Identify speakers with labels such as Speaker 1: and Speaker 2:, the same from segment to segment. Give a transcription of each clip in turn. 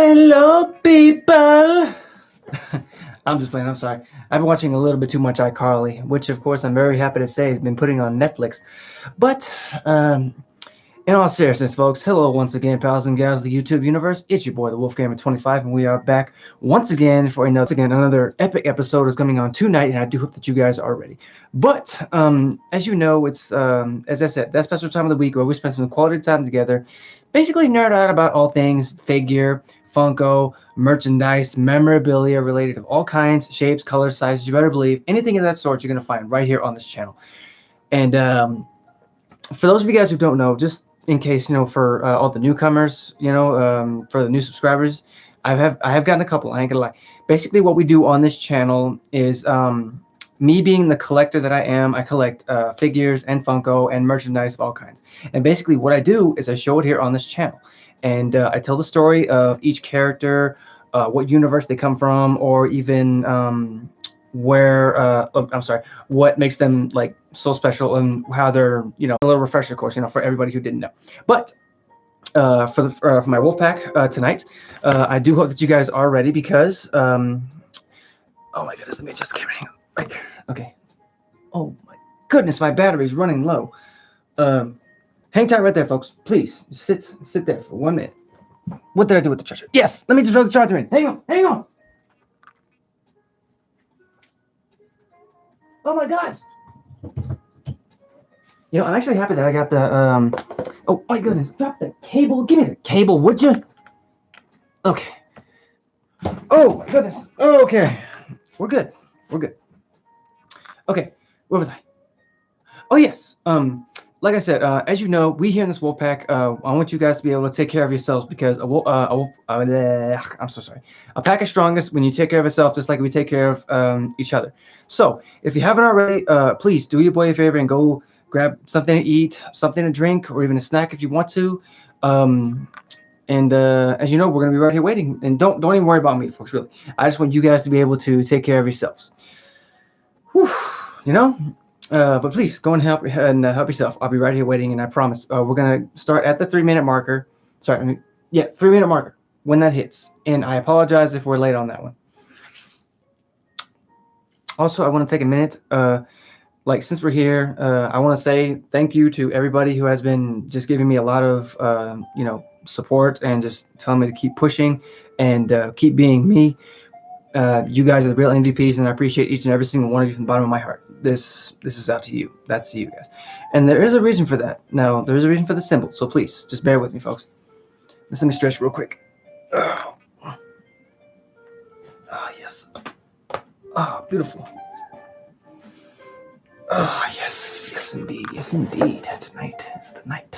Speaker 1: Hello, people. I'm just playing. I'm sorry. I've been watching a little bit too much iCarly, which, of course, I'm very happy to say has been putting on Netflix. But in all seriousness, folks, hello once again, pals and gals of the YouTube universe. It's your boy, the Wolfgamer25, and we are back once again for another epic episode is coming on tonight, and I do hope that you guys are ready. But as you know, it's as I said, that special time of the week where we spend some quality time together, basically nerd out about all things figure, Funko, merchandise, memorabilia related of all kinds, shapes, colors, sizes. You better believe anything of that sort you're gonna find right here on this channel. And for those of you guys who don't know, just in case, for all the newcomers, for the new subscribers, I have gotten a couple. I ain't gonna lie. Basically, what we do on this channel is me being the collector that I am. I collect figures and Funko and merchandise of all kinds. And basically, what I do is I show it here on this channel, and I tell the story of each character, what universe they come from, or even what makes them like so special and how they're, a little refresher course, for everybody who didn't know. But for my wolf pack tonight, I do hope that you guys are ready because oh my goodness, let me adjust the camera. Hang on, right there. Okay. Oh my goodness, my battery's running low. Hang tight right there, folks. Please sit there for 1 minute. What did I do with the charger? Yes, let me just throw the charger in. Hang on. Oh my God. I'm actually happy that I got the oh my goodness, drop the cable. Give me the cable, would you? Okay. Oh my goodness. Okay. We're good. Okay. Where was I? Oh yes. Like I said, as you know, we here in this wolf pack, I want you guys to be able to take care of yourselves because I'm so sorry. A pack is strongest when you take care of yourself, just like we take care of each other. So if you haven't already, please do your boy a favor and go grab something to eat, something to drink, or even a snack if you want to. And as you know, we're gonna be right here waiting. And don't even worry about me, folks. Really, I just want you guys to be able to take care of yourselves. Whew, but please go and help yourself. I'll be right here waiting, and I promise we're gonna start at the 3-minute marker. Sorry, 3-minute marker when that hits. And I apologize if we're late on that one. Also, I want to take a minute. Since we're here, I want to say thank you to everybody who has been just giving me a lot of support and just telling me to keep pushing and keep being me. You guys are the real MVPs, and I appreciate each and every single one of you from the bottom of my heart. This is out to you. That's to you guys. And there is a reason for that. Now, there is a reason for the symbol, so please, just bear with me, folks. Let me stretch real quick. Oh, yes. Oh, beautiful. Oh, yes, indeed. Tonight is the night.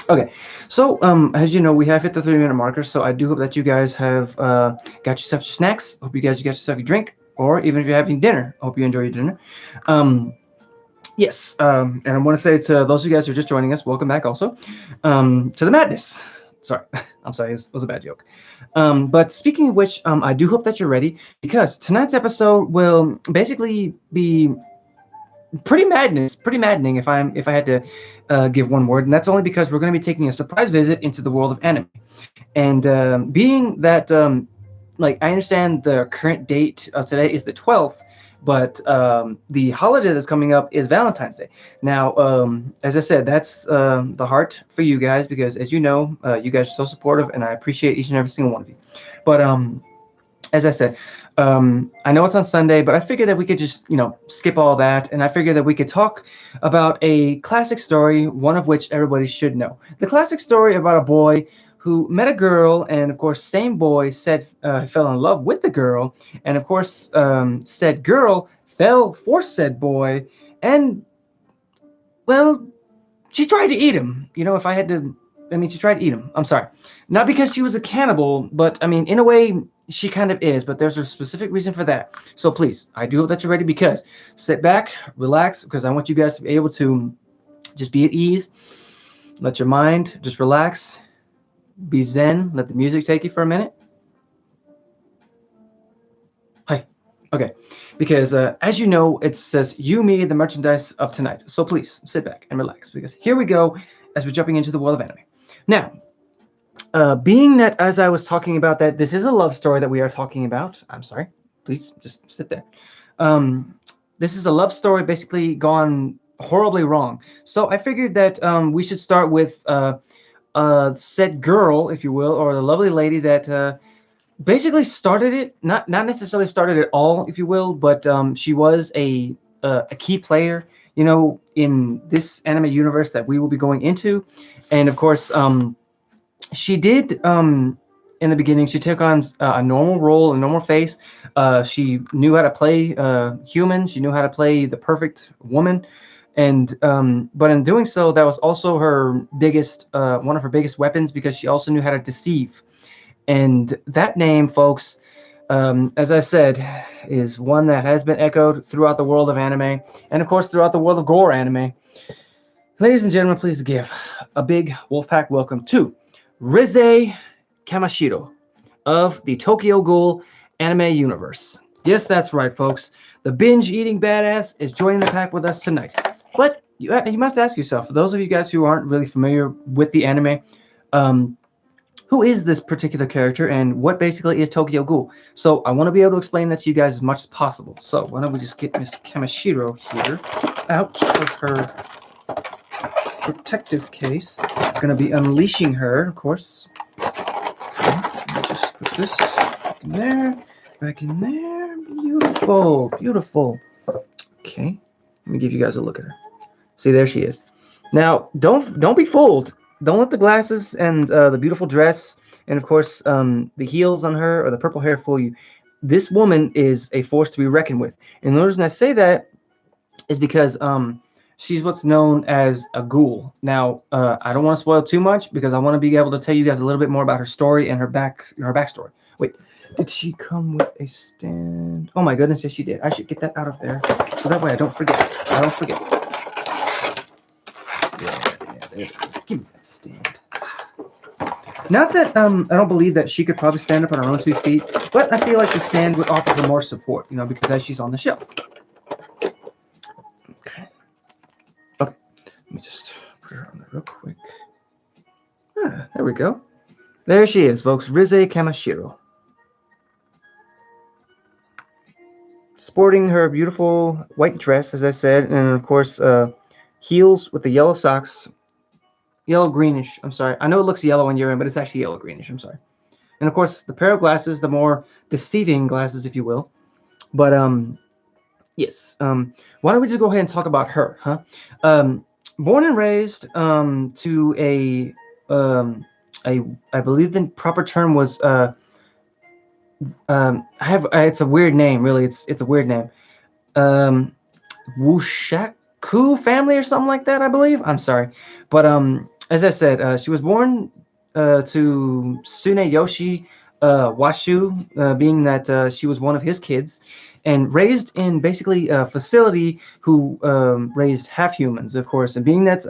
Speaker 1: Okay, so as you know, we have hit the 3-minute marker, so I do hope that you guys have got yourself your snacks. Hope you guys got yourself your drink, or even if you're having dinner, hope you enjoy your dinner. Yes, and I want to say to those of you guys who are just joining us, welcome back also to the madness. Sorry, I'm sorry, it was a bad joke. But speaking of which, I do hope that you're ready because tonight's episode will basically be pretty maddening if I had to give one word, and that's only because we're going to be taking a surprise visit into the world of anime. And being that I understand the current date of today is the 12th, but the holiday that's coming up is Valentine's Day. Now, as I said, that's the heart for you guys because, as you know, you guys are so supportive, and I appreciate each and every single one of you. But as I said, I know it's on Sunday, but I figured that we could just, skip all that, and I figured that we could talk about a classic story, one of which everybody should know. The classic story about a boy who met a girl, and of course, same boy fell in love with the girl, and of course, said girl fell for said boy, and well, she tried to eat him. If I had to, she tried to eat him. I'm sorry, not because she was a cannibal, but in a way, she kind of is, but there's a specific reason for that. So please, I do hope that you're ready because sit back, relax, because I want you guys to be able to just be at ease. Let your mind just relax. Be zen. Let the music take you for a minute. Hi. Okay. Because as you know, it says you, me, the merchandise of tonight. So please sit back and relax because here we go as we're jumping into the world of anime. Now, Being that, as I was talking about, that this is a love story that we are talking about. I'm sorry. Please just sit there. Um, this is a love story basically gone horribly wrong. So I figured that we should start with said girl, if you will, or the lovely lady that basically started it. Not necessarily started it all, if you will, but she was a key player, in this anime universe that we will be going into, and of course, she did. In the beginning, she took on a normal role, a normal face. She knew how to play human. She knew how to play the perfect woman, and but in doing so, that was also her biggest, one of her biggest weapons, because she also knew how to deceive. And that name, folks, as I said, is one that has been echoed throughout the world of anime, and of course throughout the world of gore anime. Ladies and gentlemen, please give a big Wolfpack welcome to Rize Kamashiro of the Tokyo Ghoul anime universe. Yes, that's right, folks. The binge-eating badass is joining the pack with us tonight. But you must ask yourself, for those of you guys who aren't really familiar with the anime, um, who is this particular character and what basically is Tokyo Ghoul? So I want to be able to explain that to you guys as much as possible. So why don't we just get Miss Kamashiro here out of her protective case. Going to be unleashing her, of course. Okay, let me just put this back in there, back in there. Beautiful, beautiful. Okay, let me give you guys a look at her. See, there she is. Now, don't be fooled. Don't let the glasses and the beautiful dress and of course the heels on her or the purple hair fool you. This woman is a force to be reckoned with. And the reason I say that is because she's what's known as a ghoul. Now, I don't want to spoil too much because I want to be able to tell you guys a little bit more about her story and her backstory. Wait, did she come with a stand? Oh my goodness, yes she did. I should get that out of there so that way I don't forget. I don't forget. Yeah, there it is. Give me that stand. Not that I don't believe that she could probably stand up on her own 2 feet, but I feel like the stand would offer her more support, because as she's on the shelf. Okay. Okay. Let me just put her on there real quick. There we go. There she is, folks. Rize Kamashiro. Sporting her beautiful white dress, as I said, and of course, heels with the yellow socks. Yellow greenish. I'm sorry. I know it looks yellow when you're in, but it's actually yellow greenish. I'm sorry. And of course, the pair of glasses, the more deceiving glasses, if you will. But yes. Why don't we just go ahead and talk about her, huh? Born and raised to I believe the proper term was it's a weird name, really. It's a weird name. Um, Wushaku family or something like that, I believe. I'm sorry, but as I said, she was born to Tsuneyoshi Washu, being that she was one of his kids, and raised in basically a facility who raised half humans, of course. And being that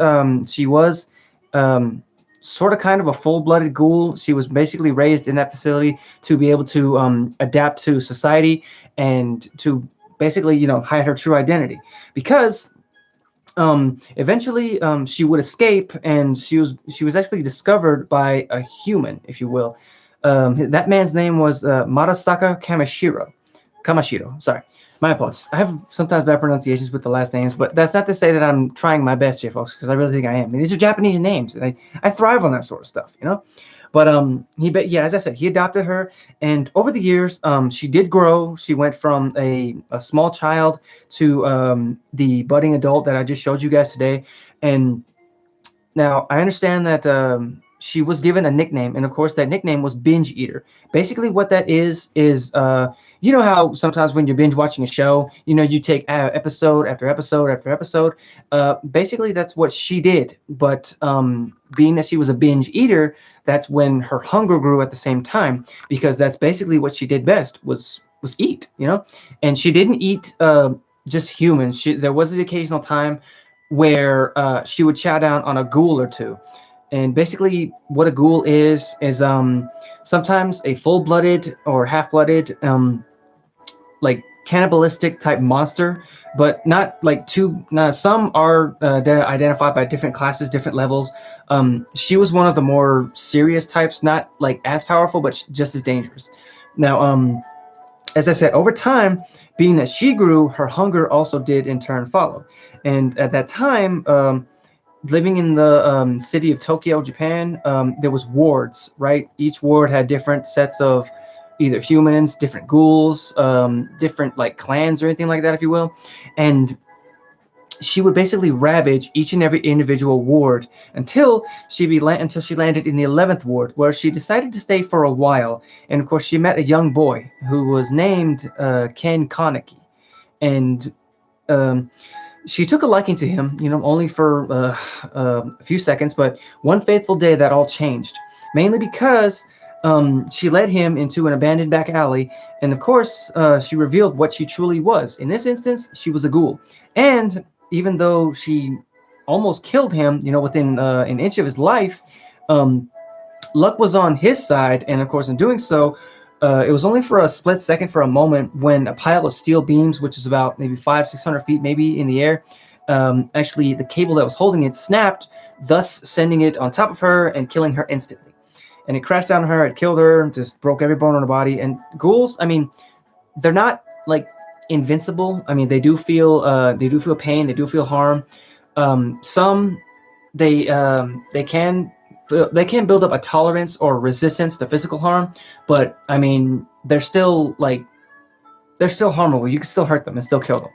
Speaker 1: she was um, sort of kind of a full-blooded ghoul, she was basically raised in that facility to be able to adapt to society and to basically, hide her true identity. Because eventually she would escape, and she was actually discovered by a human, if you will. That man's name was Marasaka Kamashiro. Sorry, my apologies. I have sometimes bad pronunciations with the last names, but that's not to say that I'm trying my best here, folks, because I really think I am. I mean, these are Japanese names, and I thrive on that sort of stuff. But as I said, he adopted her, and over the years, she did grow. She went from a small child to the budding adult that I just showed you guys today. And now I understand that she was given a nickname, and of course that nickname was Binge Eater. Basically, what that is you know how sometimes when you're binge watching a show, you take episode after episode after episode. Basically, that's what she did. But being that she was a binge eater, that's when her hunger grew at the same time, because that's basically what she did best was eat. And she didn't eat just humans. There was the occasional time where she would chow down on a ghoul or two. And basically, what a ghoul is sometimes a full-blooded or half-blooded like cannibalistic type monster, but not like too. Some are identified by different classes, different levels. She was one of the more serious types, not like as powerful, but just as dangerous. Now, as I said, over time, being that she grew, her hunger also did in turn follow. And at that time, living in the city of Tokyo, Japan, there was wards, right? Each ward had different sets of either humans, different ghouls, different like clans or anything like that, if you will. And she would basically ravage each and every individual ward until she landed in the 11th ward, where she decided to stay for a while. And of course, she met a young boy who was named Ken Kaneki, and um, she took a liking to him, only for a few seconds, but one fateful day that all changed, mainly because she led him into an abandoned back alley, and of course, she revealed what she truly was. In this instance, she was a ghoul, and even though she almost killed him, within an inch of his life, um, luck was on his side, and of course, in doing so, it was only for a split second, for a moment, when a pile of steel beams, which is about maybe 500-600 feet, maybe in the air, actually the cable that was holding it snapped, thus sending it on top of her and killing her instantly. And it crashed down on her, it killed her, just broke every bone on her body. And ghouls, I mean, they're not like invincible. I mean, they do feel pain, they do feel harm. Some they can build up a tolerance or resistance to physical harm, but I mean they're still harmful. You can still hurt them and still kill them.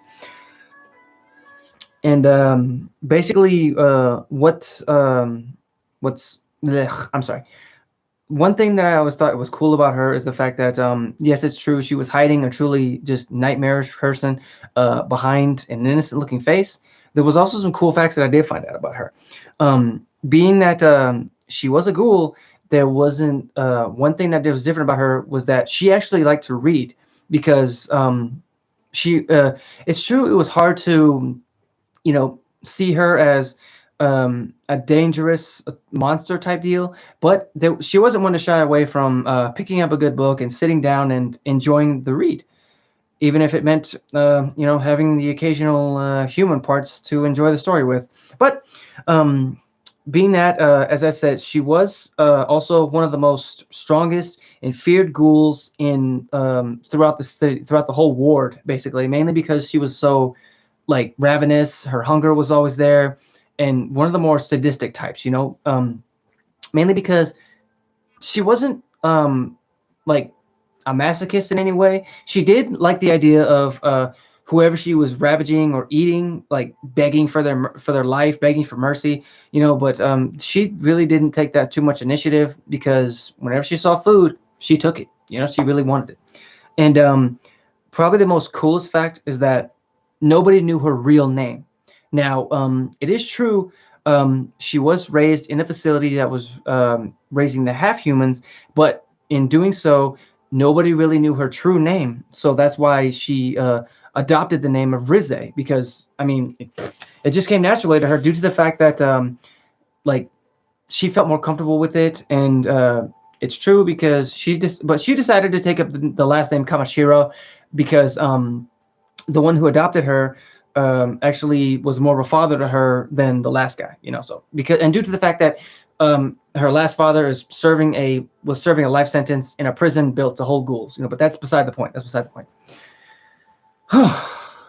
Speaker 1: And basically, I'm sorry. One thing that I always thought was cool about her is the fact that, yes, it's true, she was hiding a truly just nightmarish person behind an innocent-looking face. There was also some cool facts that I did find out about her. Being that she was a ghoul, there wasn't one thing that was different about her was that she actually liked to read, because she it's true it was hard to see her as a dangerous monster type deal, but she wasn't one to shy away from picking up a good book and sitting down and enjoying the read, even if it meant having the occasional human parts to enjoy the story with. But being that, as I said, she was also one of the most strongest and feared ghouls in throughout the city, throughout the whole ward, basically, mainly because she was so like ravenous. Her hunger was always there, and one of the more sadistic types. Mainly because she wasn't like a masochist in any way. She did like the idea of whoever she was ravaging or eating, like begging for their life, begging for mercy. But she really didn't take that too much initiative, because whenever she saw food, she took it. She really wanted it. And probably the most coolest fact is that nobody knew her real name. Now, it is true, she was raised in a facility that was raising the half humans, but in doing so, nobody really knew her true name. So that's why she adopted the name of Rize, because I mean, it just came naturally to her due to the fact that like she felt more comfortable with it. And it's true because she decided to take up the last name Kamashiro, because the one who adopted her actually was more of a father to her than the last guy. So due to the fact that her last father was serving a life sentence in a prison built to hold ghouls. But that's beside the point.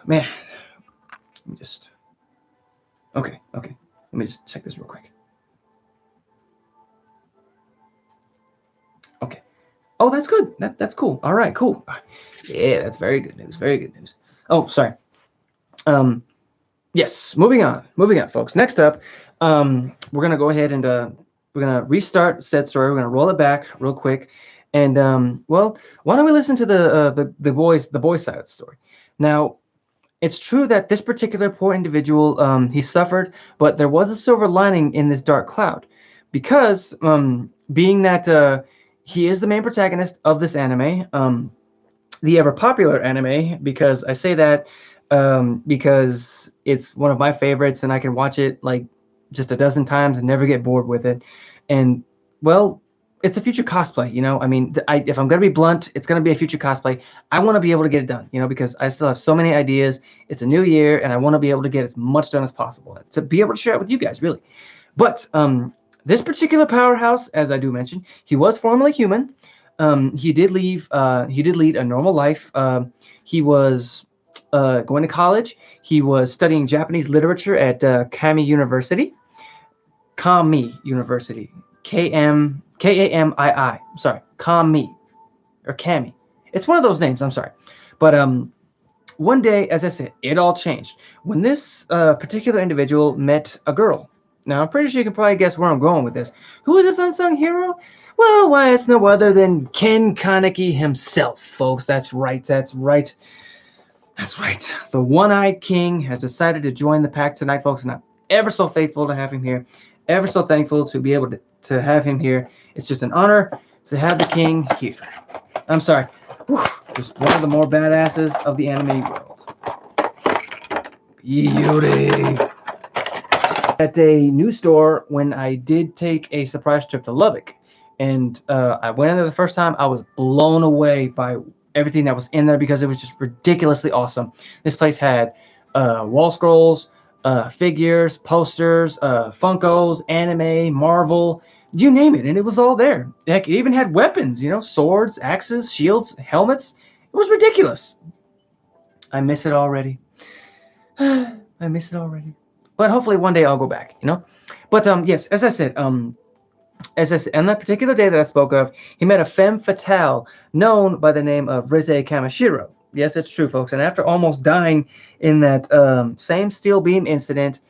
Speaker 1: Man, let me just okay. Let me just check this real quick. Okay. Oh, that's good. That's cool. All right, cool. Yeah, that's very good news. Very good news. Oh, sorry. Yes, moving on, folks. Next up, we're gonna go ahead and we're gonna restart said story. We're gonna roll it back real quick, and well, why don't we listen to the boys' side of the story? Now, it's true that this particular poor individual, he suffered, but there was a silver lining in this dark cloud, because being that he is the main protagonist of this anime, the ever popular anime, because I say that because it's one of my favorites and I can watch it like just a dozen times and never get bored with it. And well, it's a future cosplay, you know. I mean, if I'm gonna be blunt, it's gonna be a future cosplay. I want to be able to get it done, you know, because I still have so many ideas. It's a new year, and I want to be able to get as much done as possible to be able to share it with you guys, really. But this particular powerhouse, as I do mention, he was formerly human. He did leave. He did lead a normal life. He was going to college. He was studying Japanese literature at Kami University. Kami University. Kamii. Sorry, Kami or Kami. It's one of those names. I'm sorry, but one day, as I said, it all changed when this particular individual met a girl. Now, I'm pretty sure you can probably guess where I'm going with this. Who is this unsung hero? Well, why, it's no other than Ken Kaneki himself, folks. That's right. That's right. That's right. The One-Eyed King has decided to join the pack tonight, folks, and I'm ever so faithful to have him here. Ever so thankful to be able to have him here. It's just an honor to have the king here. I'm sorry. Whew, just one of the more badasses of the anime world. Beauty. At a new store when I did take a surprise trip to Lubbock, and I went in there the first time. I was blown away by everything that was in there because it was just ridiculously awesome. This place had wall scrolls, figures, posters, Funkos, anime, Marvel, you name it, and it was all there. Heck, it even had weapons, you know, swords, axes, shields, helmets. It was ridiculous. I miss it already. I miss it already. But hopefully one day I'll go back, you know. But yes, as I said, on that particular day that I spoke of, he met a femme fatale known by the name of Rize Kamashiro. Yes, it's true, folks. And after almost dying in that same steel beam incident,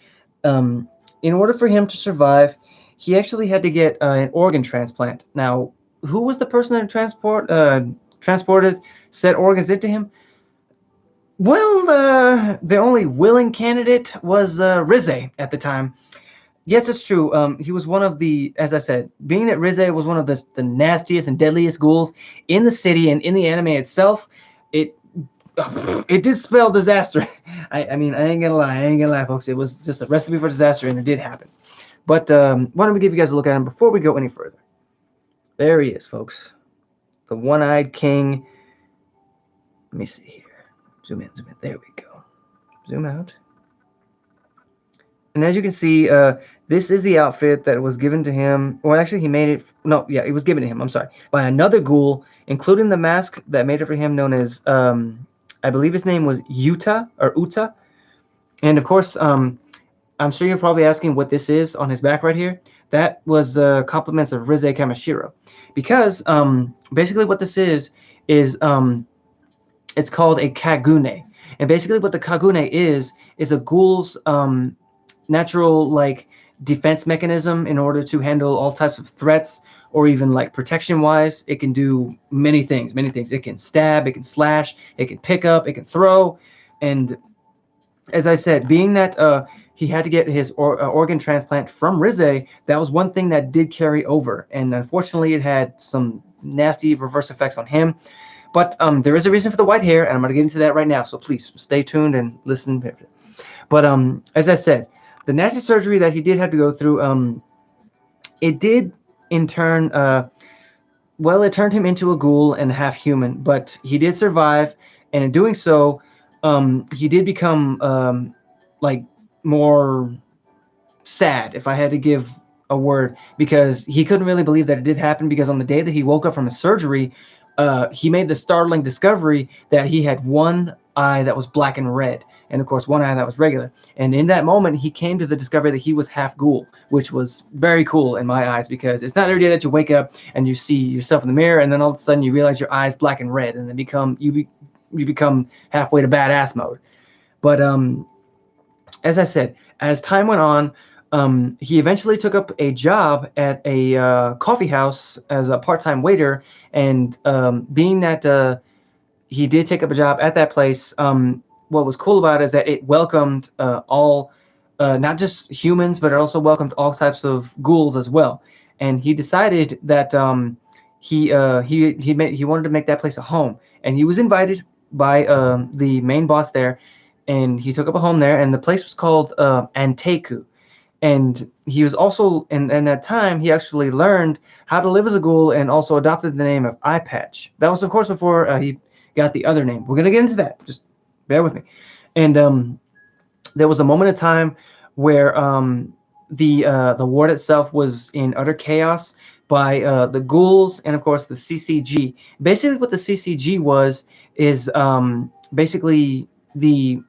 Speaker 1: in order for him to survive, he actually had to get an organ transplant. Now, who was the person that transported said organs into him? Well, the only willing candidate was Rize at the time. Yes, it's true. He was one of the, as I said, being that Rize was one of the nastiest and deadliest ghouls in the city and in the anime itself, it it did spell disaster. I mean, I ain't gonna lie, folks. It was just a recipe for disaster, and it did happen. But why don't we give you guys a look at him before we go any further? There he is, folks. The One-Eyed King. Let me see here. Zoom in, zoom in. There we go. Zoom out. And as you can see, this is the outfit that was given to him. Well, actually, he made it. No, yeah, it was given to him. I'm sorry, by another ghoul, including the mask that made it for him, known as I believe his name was Yuta or Uta. And of course, I'm sure you're probably asking what this is on his back right here. That was compliments of Rize Kamashiro, because basically what this is it's called a kagune, and basically what the kagune is a ghoul's natural like defense mechanism in order to handle all types of threats, or even like protection wise. It can do many things. It can stab, it can slash, it can pick up, it can throw. And as I said, being that he had to get his organ transplant from Rize, that was one thing that did carry over, and unfortunately it had some nasty reverse effects on him. But there is a reason for the white hair, and I'm going to get into that right now, so please stay tuned and listen. But as I said, the nasty surgery that he did have to go through, it did in turn, well, it turned him into a ghoul and half human, but he did survive, and in doing so, he did become like more sad, if I had to give a word, because he couldn't really believe that it did happen, because on the day that he woke up from his surgery, he made the startling discovery that he had one eye that was black and red, and of course one eye that was regular. And in that moment, he came to the discovery that he was half ghoul, which was very cool in my eyes, because it's not every day that you wake up and you see yourself in the mirror, and then all of a sudden you realize your eye's black and red, and then you become halfway to badass mode. But as I said, as time went on, he eventually took up a job at a coffee house as a part-time waiter, and being that he did take up a job at that place, what was cool about it is that it welcomed all, not just humans, but it also welcomed all types of ghouls as well. And he decided that he wanted to make that place a home, and he was invited by the main boss there, and he took up a home there, and the place was called Anteku. And he was also in that time he actually learned how to live as a ghoul and also adopted the name of Eye Patch. That was of course before he got the other name. We're gonna get into that. Just bear with me. And there was a moment of time where the ward itself was in utter chaos by the ghouls and of course the CCG. Basically, what the CCG was is basically the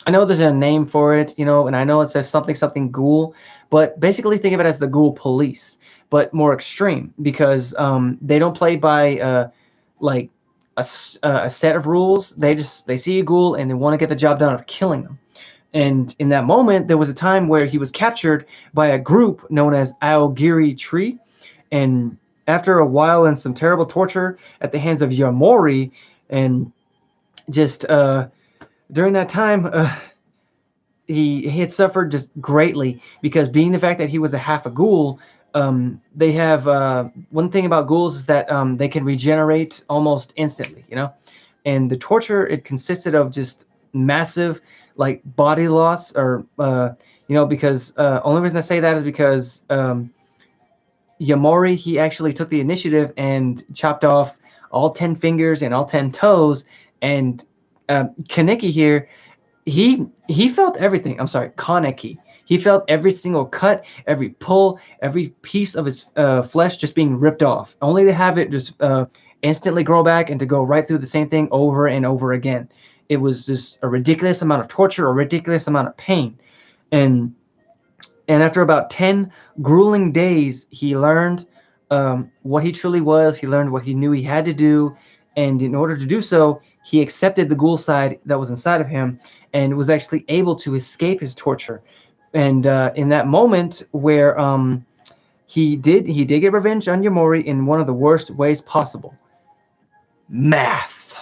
Speaker 1: I know there's a name for it, and I know it says something something ghoul, but basically think of it as the ghoul police, but more extreme because they don't play by like a set of rules. They see a ghoul and they want to get the job done of killing them. And in that moment, there was a time where he was captured by a group known as Aogiri Tree, and after a while and some terrible torture at the hands of Yamori, and just during that time. He had suffered just greatly because being the fact that he was a half a ghoul, they have one thing about ghouls is that they can regenerate almost instantly, and the torture it consisted of just massive like body loss or because only reason I say that is because Yamori he actually took the initiative and chopped off all 10 fingers and all 10 toes, and Kaneki here he felt everything. I'm sorry, Kaneki. He felt every single cut, every pull, every piece of his flesh just being ripped off, only to have it just instantly grow back and to go right through the same thing over and over again. It was just a ridiculous amount of torture, a ridiculous amount of pain. And after about 10 grueling days, he learned what he truly was. He learned what he knew he had to do. And in order to do so, he accepted the ghoul side that was inside of him and was actually able to escape his torture. And in that moment where he did get revenge on Yamori in one of the worst ways possible. Math.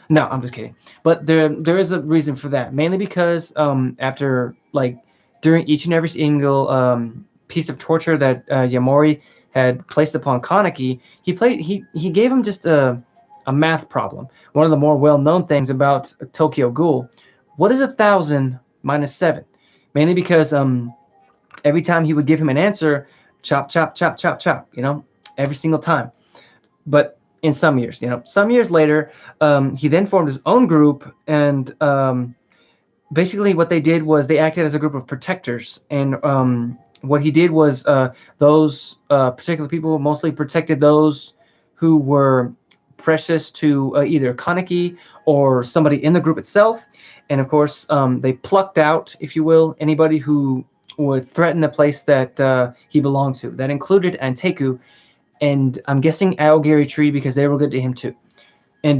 Speaker 1: No, I'm just kidding. But there is a reason for that. Mainly because after like during each and every single piece of torture that Yamori had placed upon Kaneki, he gave him just a math problem. One of the more well-known things about Tokyo Ghoul. What is 1,000 minus 7? Mainly because every time he would give him an answer, chop, chop, chop, chop, chop, every single time. But in some years, some years later, he then formed his own group, and basically what they did was they acted as a group of protectors. And what he did was those particular people mostly protected those who were precious to either Kaneki or somebody in the group itself. And of course, they plucked out, if you will, anybody who would threaten the place that he belonged to. That included Anteku, and I'm guessing Aogiri Tree because they were good to him too. And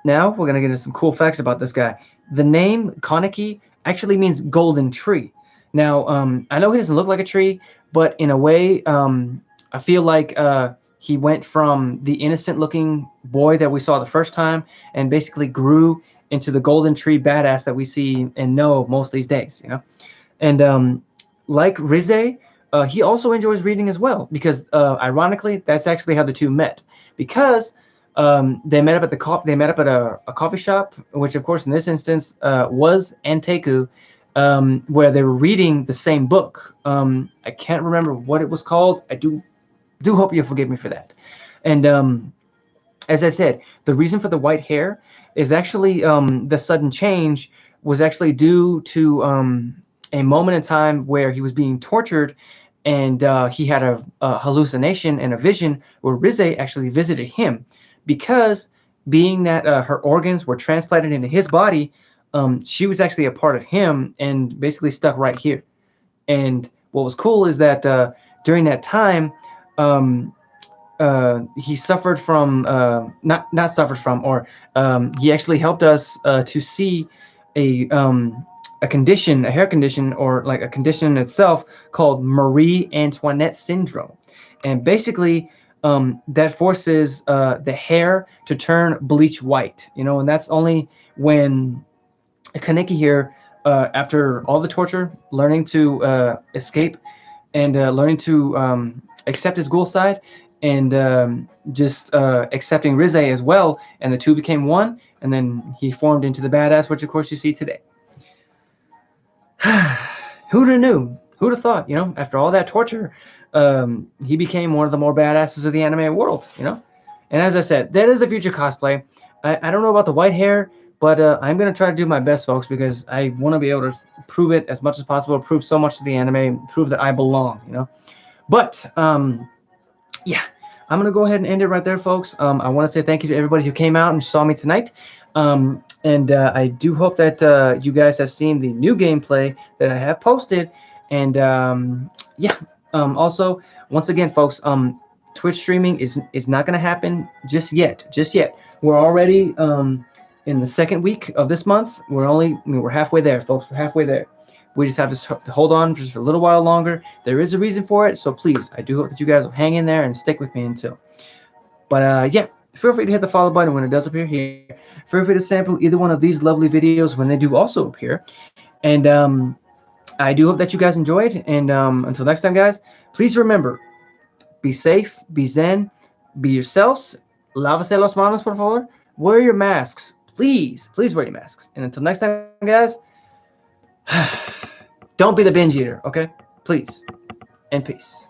Speaker 1: now we're gonna get into some cool facts about this guy. The name Kaneki actually means golden tree. Now I know he doesn't look like a tree, but in a way, I feel like he went from the innocent-looking boy that we saw the first time and basically grew into the golden tree badass that we see and know most these days. And like Rize, he also enjoys reading as well because, ironically, that's actually how the two met. Because they met up at a coffee shop, which, of course, in this instance was Anteku, where they were reading the same book. I can't remember what it was called. I do hope you'll forgive me for that. And as I said, the reason for the white hair is actually the sudden change was actually due to a moment in time where he was being tortured, and he had a hallucination and a vision where Rize actually visited him, because being that her organs were transplanted into his body, she was actually a part of him and basically stuck right here. And what was cool is that during that time, he suffered from not suffered from, or he actually helped us to see a condition, a hair condition, or like a condition in itself called Marie Antoinette syndrome. And basically that forces the hair to turn bleach white, and that's only when Kaneki here, after all the torture, learning to escape and learning to accept his ghoul side, and just accepting Rize as well, and the two became one, and then he formed into the badass, which of course you see today. Who'd have knew? Who'd have thought? After all that torture, he became one of the more badasses of the anime world. And as I said, that is a future cosplay. I don't know about the white hair, but I'm gonna try to do my best, folks, because I want to be able to prove it as much as possible, prove so much to the anime, prove that I belong. But yeah, I'm gonna go ahead and end it right there, folks. I want to say thank you to everybody who came out and saw me tonight. And I do hope that you guys have seen the new gameplay that I have posted. And yeah, also, once again, folks, Twitch streaming is not gonna happen just yet. Just yet. We're already in the second week of this month. We're halfway there, folks. We're halfway there. We just have to hold on just for a little while longer. There is a reason for it, so please, I do hope that you guys will hang in there and stick with me until. But yeah, feel free to hit the follow button when it does appear here. Feel free to sample either one of these lovely videos when they do also appear. And I do hope that you guys enjoyed. And until next time, guys, please remember, be safe, be zen, be yourselves. Lávese las manos, por favor. Wear your masks. Please, please wear your masks. And until next time, guys, don't be the binge eater, okay? Please. And peace.